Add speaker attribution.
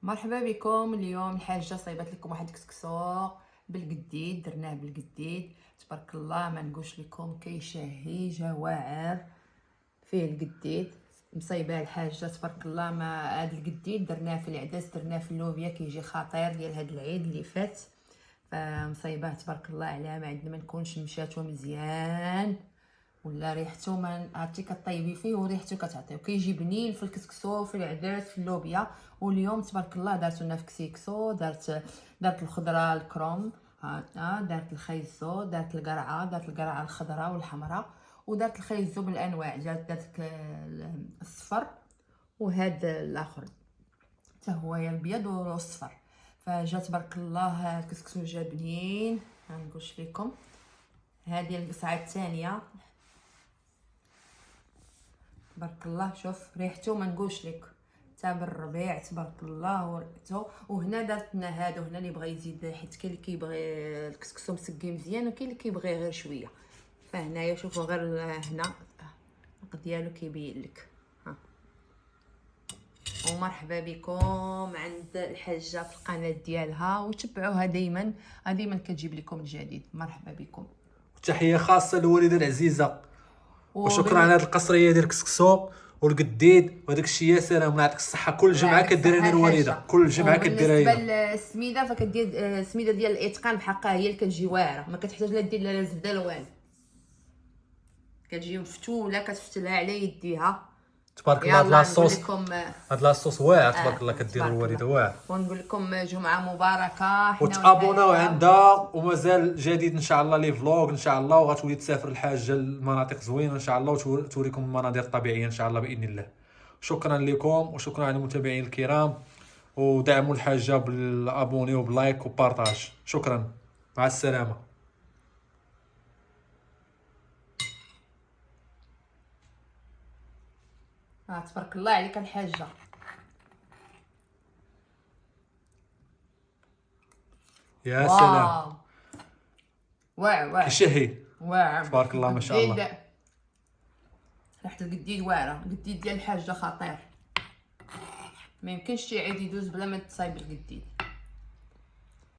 Speaker 1: مرحبا بكم. اليوم الحاجه صايبات لكم واحد الكسكسو بالقديد، درناه بالقديد تبارك الله. ما نقولش لكم كيشهي جواعر فيه القديد. مصايبه الحاجه تبارك الله. ما هاد القديد درناه في العدس، درناه في اللوبيا، كيجي خطير ديال هاد العيد اللي فات. فمصايبه تبارك الله عليها. ما عندنا ما نكونش مشاتو مزيان ولا ريحته ما عرفتي كطيبي فيه وريحته كتعطيو، كيجي بنين في الكسكسو، في العدس، في اللوبيا. واليوم تبارك الله درتو لنا في كسيكسو. درت الخضره الكروم، درت الخيزو، درت القرعه الخضراء والحمراء، ودرت الخيزو بالانواع. درت الصفر وهاد الاخر حتى هو الابيض والصفر. فجا تبارك الله الكسكسو جا بنين. ما نقولش لكم هذه القصعه الثانيه تبارك الله. شوف ريحته ما نقولش لك حتى بالربيع تبارك الله وريحته. وهنا درت لنا هادو هنا اللي بغى يزيد، حيت كاين اللي كيبغي الكسكسو مسقي مزيان وكاين اللي كيبغي غير شويه. فهنايا شوفوا غير هنا ديالو كيبين لك. ومرحبا بكم عند الحاجه في القناه ديالها، وتبعوها دائما كتجيب لكم الجديد. مرحبا بكم.
Speaker 2: تحيه خاصه للوالده العزيزه، وشكرا على هذه القصريه ديال الكسكسو والقديد وداك الشيء. يا سلام، الله يعطيك الصحه. كل جمعه كدير لنا الوالده، كل جمعه كديرها هي.
Speaker 1: بالنسبه للسميده فكدير السميده ديال الاتقان بحقها هي اللي كتجي واعره، ما كتحتاج لا دير لا زبده لا والو، كتجي مفتوله كتفتلها على يديها
Speaker 2: تبارك الله. هاد لاصوص
Speaker 1: هاد
Speaker 2: لاصوص واعر تبارك الله كدير الوالده واعر.
Speaker 1: ونقول لكم جمعه مباركه.
Speaker 2: وتابوناو عندها، ومازال جديد ان شاء الله لي فلوغ ان شاء الله، وغتولي تسافر الحاجه لمناطق زوينه ان شاء الله، وتوريكم المناظر الطبيعيه ان شاء الله باذن الله. شكرا لكم وشكرا على المتابعين الكرام، ودعموا الحاجه بالابوني وبلايك وبارطاج. شكرا، مع السلامه.
Speaker 1: تبارك الله عليك الحاجه.
Speaker 2: يا سلام،
Speaker 1: واعر
Speaker 2: كيشهي
Speaker 1: واعر
Speaker 2: تبارك الله ما شاء الله.
Speaker 1: ريحه القديد واعره. القديد ديال الحاجه خطير، ما يمكنش شي عيد يدوز بلا ما تصايب القديد.